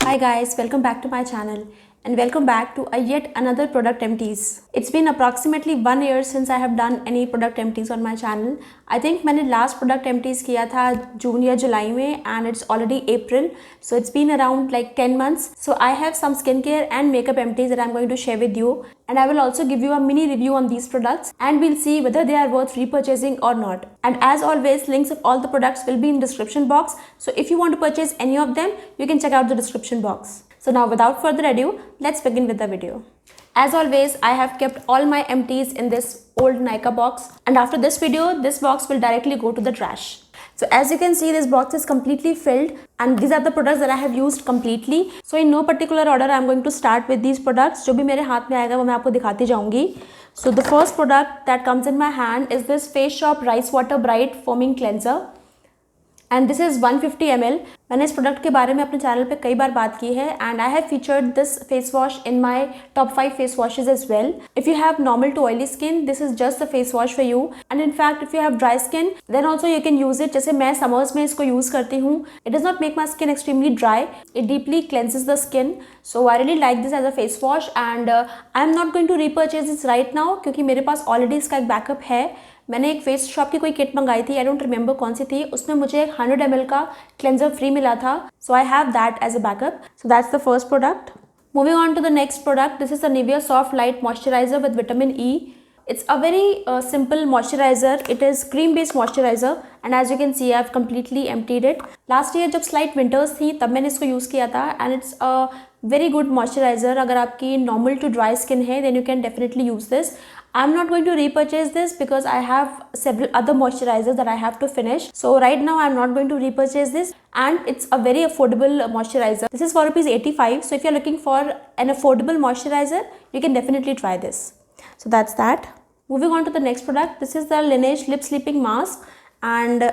Hi guys, welcome back to my channel and welcome back to yet another product empties. It's been approximately 1 year since I have done any product empties on my channel. I think मैंने last product empties किया था जून या जुलाई में and it's already April. So it's been around like 10 months. So I have some skincare and makeup empties that I'm going to share with you. And I will also give you a mini review on these products and we'll see whether they are worth repurchasing or not. And as always, links of all the products will be in description box. So if you want to purchase any of them, you can check out the description box. So now without further ado, let's begin with the video. As always, I have kept all my empties in this old Nykaa box, and after this video, this box will directly go to the trash. So as you can see, this box is completely filled and these are the products that I have used completely. So in no particular order, I am going to start with these products. जो भी मेरे हाथ में आएगा वो मैं आपको दिखाती जाऊंगी. So the first product that comes in my hand is this Face Shop Rice Water Bright Foaming Cleanser. And this is 150 ml. मैंने इस प्रोडक्ट के बारे में अपने चैनल पे कई बार बात की है and I have featured this face wash in my top 5 face washes as well. If you have normal to oily skin, this is just the face wash for you. And in fact, if you have dry skin, then also you can use it. जैसे मैं summers में इसको use करती हूँ. It does not make my skin extremely dry. It deeply cleanses the skin. So I really like this as a face wash and I am not going to repurchase this right now क्योंकि मेरे पास already इसका एक backup है. मैंने एक face shop की कोई kit मंगाई थी, आई डोंट रिमेंबर कौन सी थी, उसमें मुझे 100 ml का क्लेंजर फ्री मिला था. So I have that as a backup. So that's the first product. Moving on to the next product, this is the Nivea soft light moisturiser with vitamin E. It's a very simple moisturizer. It is cream based moisturizer and as you can see I've completely emptied it. Last year जब slight winters थी तब मैंने इसको use किया था and it's a very good moisturizer. अगर आपकी normal to dry skin है then you can definitely use this. I'm not going to repurchase this because I have several other moisturizers that I have to finish. So right now I'm not going to repurchase this and it's a very affordable moisturizer. This is for ₹85. So if you're looking for an affordable moisturizer, you can definitely try this. So that's that. Moving on to the next product, this is the Laneige Lip Sleeping Mask and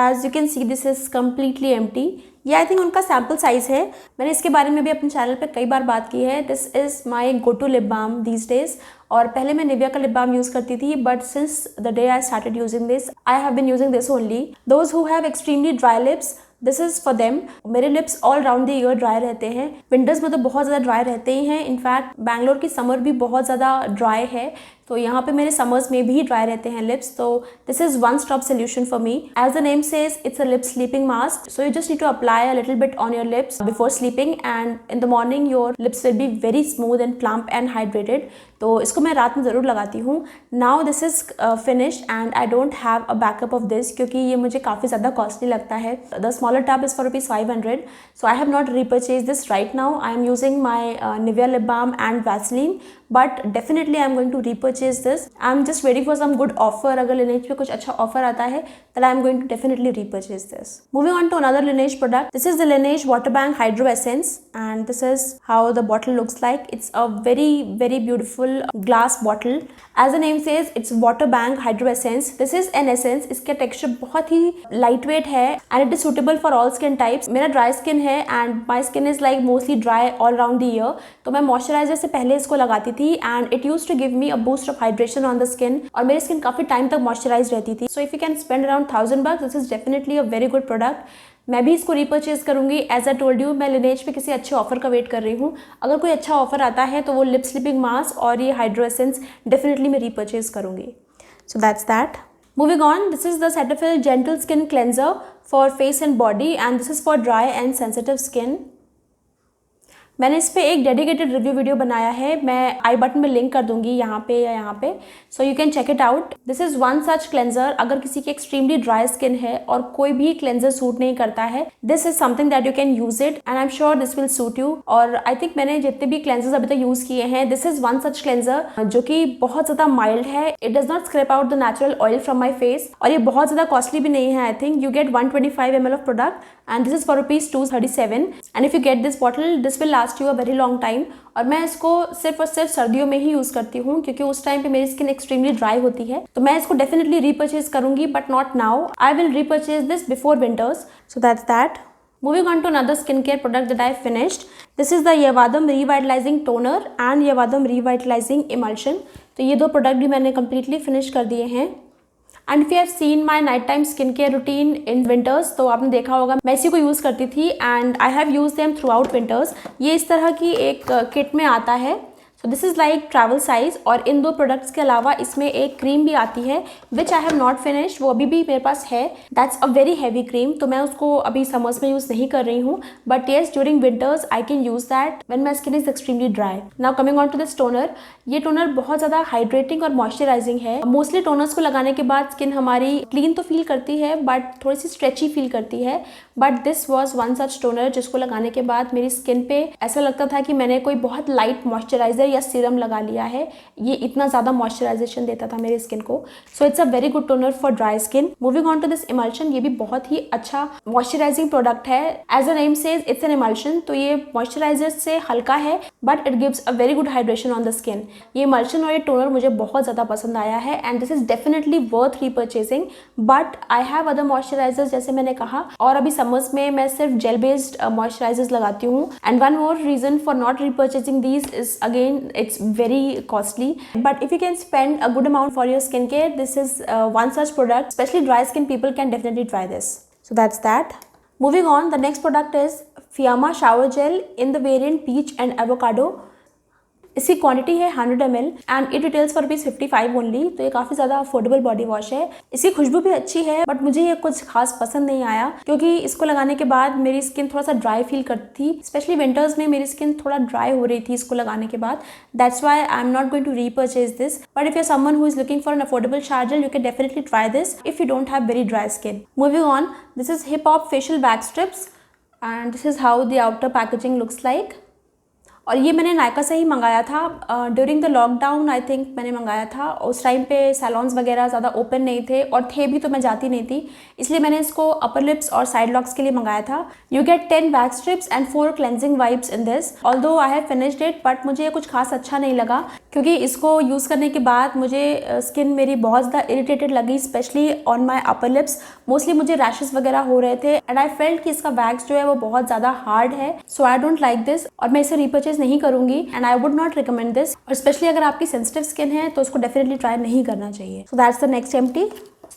as you can see this is completely empty. ये I think उनका sample size है. मैंने इसके बारे में भी अपने channel पे कई बार बात की है. This is my go to lip balm these days. और पहले मैं निविया का लिप बाम यूज़ करती थी but since the day I started using this I have been using this only. Those who have extremely dry lips, this is for them. मेरे lips all round the year dry रहते हैं. Winters में तो बहुत ज़्यादा dry रहते ही हैं. In fact Bangalore की समर भी बहुत ज़्यादा ड्राई है, तो यहाँ पे मेरे समर्स में भी ड्राई रहते हैं लिप्स. तो this is one stop solution for me. As the name says it's a lip sleeping mask. So you just need to apply a little bit on your lips before sleeping and in the morning your lips will be very smooth and plump and hydrated. तो इसको मैं रात में ज़रूर लगाती हूँ. Now this is finished and I don't have a backup of this क्योंकि ये मुझे काफ़ी ज़्यादा कॉस्टली लगता है. The smaller tub is for ₹500. So I have not repurchased this right now. I am using my Nivea lip balm and Vaseline but definitely I'm going to repurchase this. I'm just waiting for some good offer. अगर Laneige पे कुछ अच्छा offer आता है then I'm going to definitely repurchase this. Moving on to another Laneige product. This is the Laneige Water Bank Hydro Essence and this is how the bottle looks like. It's a very beautiful glass bottle. As the name says, it's Water Bank Hydro Essence. This is an essence. इसका texture बहुत ही lightweight है and it is suitable for all skin types. मेरा dry skin है and my skin is like mostly dry all around the year. तो मैं moisturizer से पहले इसको लगाती थी and it used to give me a boost of hydration on the skin और मेरी skin काफ़ी टाइम तक moisturized रहती थी. So if you can spend around $1000, this is definitely a very good product. मैं भी इसको repurchase करूँगी. As I told you, मैं Laneige पे किसी अच्छे ऑफर का वेट कर रही हूँ. अगर कोई अच्छा ऑफर आता है तो वो लिप स्लीपिंग मास्क और ये हाइड्रो एसेंस डेफिनेटली मैं repurchase करूँगी. So that's that. Moving on, this is the Cetaphil Gentle Skin Cleanser for face and body and this is for dry and sensitive skin. मैंने इस पे एक dedicated review video बनाया है. मैं आई button में लिंक कर दूंगी यहाँ पे या यहाँ पे. So you can check it out. This is one such cleanser. अगर किसी की एक्सट्रीमली ड्राई स्किन है और कोई भी क्लेंजर सूट नहीं करता है, this is something that you can use it and I am sure this will suit you. और आई थिंक मैंने जितने भी क्लेंजर्स अभी तक यूज़ किए हैं, this is one such cleanser जो कि बहुत ज़्यादा माइल्ड है. It does not scrap out the natural oil from my face और ये बहुत ज़्यादा कॉस्टली भी नहीं है. I think you gate 125 ml of product and this is for ₹237 and if you get this bottle this will last you a very long time. और मैं इसको सिर्फ और सिर्फ सर्दियों में ही यूज़ करती हूँ क्योंकि उस टाइम पे मेरी स्किन एक्सट्रीमली ड्राई होती है. तो मैं इसको डेफिनेटली repurchase करूँगी but not now. I will repurchase this before winters. So that's that. Moving on to another skincare product that I finished. This is the Yavadam Revitalizing Toner and Yavadam Revitalizing Emulsion. तो ये दो product भी मैंने completely finish कर दिए हैं. And if you have seen my night time skin care routine in winters, तो आपने देखा होगा मैं इसी को यूज़ करती थी and I have use them through out winters. ये इस तरह की एक किट में आता है। सो this is like travel size. और इन दो प्रोडक्ट्स के अलावा इसमें एक क्रीम भी आती है विच आई हैव नॉट फिनिश्ड, वो अभी भी मेरे पास है। That's a very heavy cream, तो मैं उसको अभी समर्स में यूज़ नहीं कर रही हूँ, but yes during winters I can use that when my skin is extremely dry. Now coming on to this toner, ये टोनर बहुत ज़्यादा हाइड्रेटिंग और मॉइस्चराइजिंग है। मोस्टली टोनर्स को लगाने के बाद स्किन हमारी क्लीन तो फील करती है बट थोड़ी सी स्ट्रेची फील करती है, but this was one such toner जिसको लगाने के बाद मेरी स्किन पे ऐसा लगता था कि मैंने कोई बहुत लाइट मॉइस्चराइजर या सीरम लगा लिया है। ये इतना ज़्यादा मॉइस्चराइजेशन देता था मेरी स्किन को। So it's a very good toner for dry skin. Moving on to this emulsion, ये भी बहुत ही अच्छा मॉइस्चराइजिंग प्रोडक्ट है। As a name says it's an emulsion, तो ये मॉइस्चराइजर से हल्का है but it gives a very good hydration on the skin. ये इमल्शन और ये टोनर मुझे बहुत ज़्यादा पसंद आया है and this is definitely worth repurchasing. But I have other moisturisers जैसे मैंने कहा, और अभी समर्स में मैं सिर्फ जेल बेस्ड मॉइस्चराइजर्स लगाती हूँ। And one more reason for not repurchasing these is again it's very costly, but if you can spend a good amount for your skincare, this is one such product. Especially dry skin people can definitely try this. So that's that. Moving on, the next product is Fiamma shower gel in the variant peach and avocado. इसकी quantity है 100 ml and it retails for ₹55 only, तो ये काफ़ी ज़्यादा affordable body wash है। इसकी खुशबू भी अच्छी है बट मुझे ये कुछ खास पसंद नहीं आया क्योंकि इसको लगाने के बाद मेरी स्किन थोड़ा सा ड्राई फील करती थी। स्पेशली विंटर्स में मेरी स्किन थोड़ा ड्राई हो रही थी इसको लगाने के बाद। That's why I am not going to repurchase this, but if you someone who is looking for an affordable shower gel you can definitely try this if you don't have very dry skin. Moving on, this is hip hop facial back strips and this is how the outer packaging looks like. और ये मैंने नायका से ही मंगाया था during the lockdown, I think मैंने मंगाया था। उस टाइम पे सैलॉन्स वगैरह ज़्यादा ओपन नहीं थे और थे भी तो मैं जाती नहीं थी, इसलिए मैंने इसको अपर लिप्स और साइड लॉक्स के लिए मंगाया था। You get 10 back strips and 4 cleansing wipes in this. Although I have finished it but मुझे ये कुछ खास अच्छा नहीं लगा क्योंकि इसको यूज़ करने के बाद मुझे स्किन मेरी बहुत ज़्यादा इरिटेटेड लगी, specially on my upper lips. Mostly मुझे रैशेस वगैरह हो रहे थे एंड आई फेल्ट कि इसका वैक्स जो है वो बहुत ज़्यादा हार्ड है। So I don't like this और मैं इसे रीपर्चेज नहीं करूंगी and I would not recommend this. और स्पेशली अगर आपकी सेंसिटिव स्किन है तो उसको डेफिनेटली ट्राई नहीं करना चाहिए। सो that's the next empty.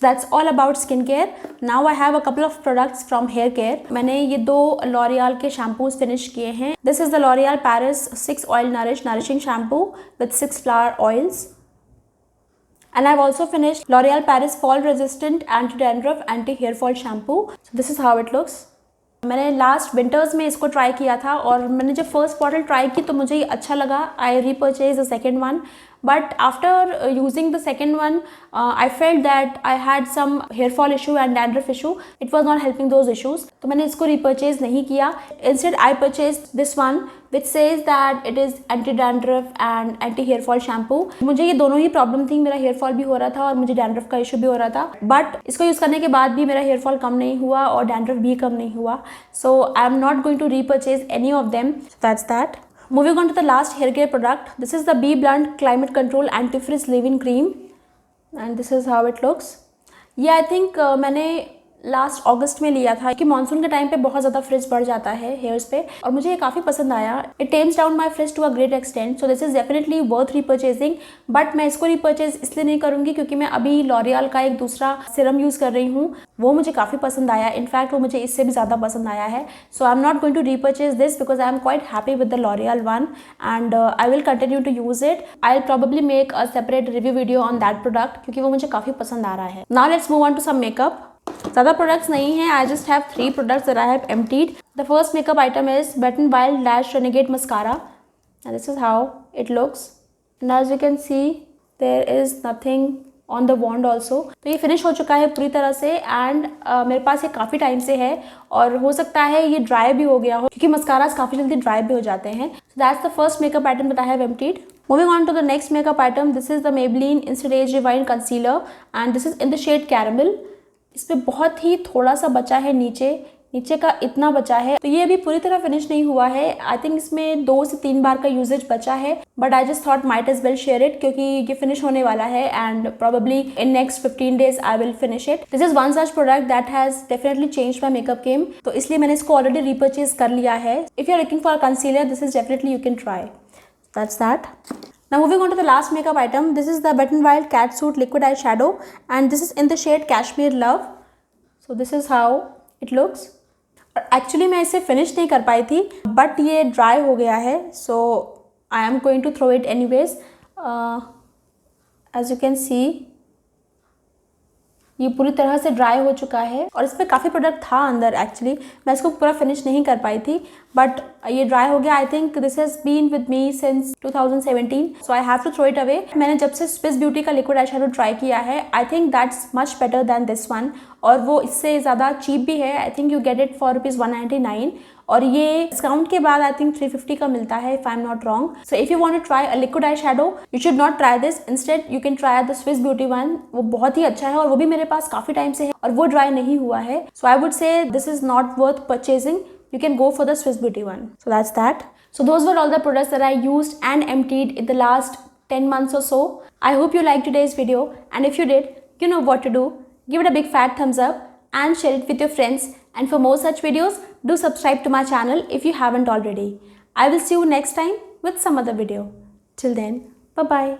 That's all about skincare. Now I have a couple of products from hair care. मैंने ये 2 L'Oreal के शैम्पूज फिनिश किए हैं। This is the L'Oreal Paris 6 Oil Nourishing Shampoo with 6 flower oils. And I've also finished L'Oreal Paris Fall Resistant Anti-Dandruff Anti-Hair Fall Shampoo. So this is how it looks. मैंने last winters में इसको try किया था और मैंने जब first bottle try की तो मुझे ये अच्छा लगा। I repurchase the second one, but after using the second one I felt that I had some hair fall issue and dandruff issue. It was not helping those issues, तो मैंने इसको repurchase नहीं किया। Instead I purchase this one which says that it is anti dandruff and anti hair fall shampoo. मुझे ये दोनों ही problem थी, मेरा हेयर फॉल भी हो रहा था और मुझे डैंड्रफ का इशू भी हो रहा था, बट इसको यूज़ करने के बाद भी मेरा हेयर फॉल कम नहीं हुआ और डैंड्रफ भी कम नहीं हुआ। So I am not going to repurchase any of them. That's that. Moving on to the last hair care product, this is the Be Blunt Climate Control Anti-Frizz Leave-In Cream and this is how it looks. ये I think मैंने last अगस्त में लिया था कि monsoon के time पे बहुत ज़्यादा फ्रिज बढ़ जाता है हेयर्स पे और मुझे ये काफ़ी पसंद आया। It tames down my frizz to a great extent, so this is definitely worth repurchasing. But मैं इसको रीपर्चेज इसलिए नहीं करूँगी क्योंकि मैं अभी लॉरियल का एक दूसरा सिरम यूज़ कर रही हूँ, वो मुझे काफ़ी पसंद आया। इनफैक्ट वो मुझे इससे भी ज़्यादा पसंद आया है। So I am not going to repurchase this because I am quite happy with the L'Oreal one and I will continue to use it. I will probably make a separate review video on that product क्योंकि वो मुझे काफ़ी पसंद आ रहा है। Now let's move on to some makeup. ज़्यादा products नहीं हैं, I just have 3 products that I have emptied. The first makeup item is Wet n Wild Lash Renegade Mascara and this is how it looks. And as you can see there is nothing on the wand also. तो ये finish हो चुका है पूरी तरह से and मेरे पास ये काफ़ी टाइम से है और हो सकता है ये ड्राई भी हो गया हो क्योंकि मस्कारास काफ़ी जल्दी ड्राई भी हो जाते हैं। So that's the first makeup item that I have emptied. Moving on to the next makeup item, this is the Maybelline Instant Age Rewind Concealer and this is in the shade Caramel. इस पर बहुत ही थोड़ा सा बचा है, नीचे का इतना बचा है, तो ये अभी पूरी तरह फिनिश नहीं हुआ है। आई थिंक इसमें 2 से 3 बार का यूजेज बचा है but I just thought might as well share it क्योंकि ये फिनिश होने वाला है and probably in next 15 days I will finish it. This is one such product that has definitely changed my makeup game, तो इसलिए मैंने इसको already repurchase कर लिया है। If you are looking for a concealer this is definitely you can try. That's that. Now moving on to the last makeup item, this is the Wet n Wild Catsuit Liquid Eyeshadow and this is in the shade Cashmere Love. So this is how it looks. Actually मैं इसे finish नहीं कर पाई थी but ये dry हो गया है, so I am going to throw it anyways. As you can see ये पूरी तरह से ड्राई हो चुका है और इसमें काफ़ी प्रोडक्ट था अंदर. एक्चुअली मैं इसको पूरा फिनिश नहीं कर पाई थी बट ये ड्राई हो गया. I think this has been with me since 2017, so I have to throw it away. मैंने जब से स्विस ब्यूटी का लिक्विड आई शेडो ट्राई किया है, I think that's much better than this one, और वो इससे ज़्यादा चीप भी है. I think you get it for ₹199 और ये डिस्काउंट के बाद आई थिंक 350 का मिलता है if I am not wrong. So if you want to try a liquid eye shadow you should not try this, instead you can try the Swiss Beauty one. वो बहुत ही अच्छा है और वो भी मेरे पास काफ़ी टाइम से है और वो ड्राई नहीं हुआ है. So I would say this is not worth purchasing. You can go for the Swiss Beauty one. So that's that. So those were all the products that I used and emptied in the last 10 months or so. I hope you liked today's video, and if you did, you know what to do. Give it a big fat thumbs up and share it with your friends. And for more such videos, do subscribe to my channel if you haven't already. I will see you next time with some other video. Till then, bye bye.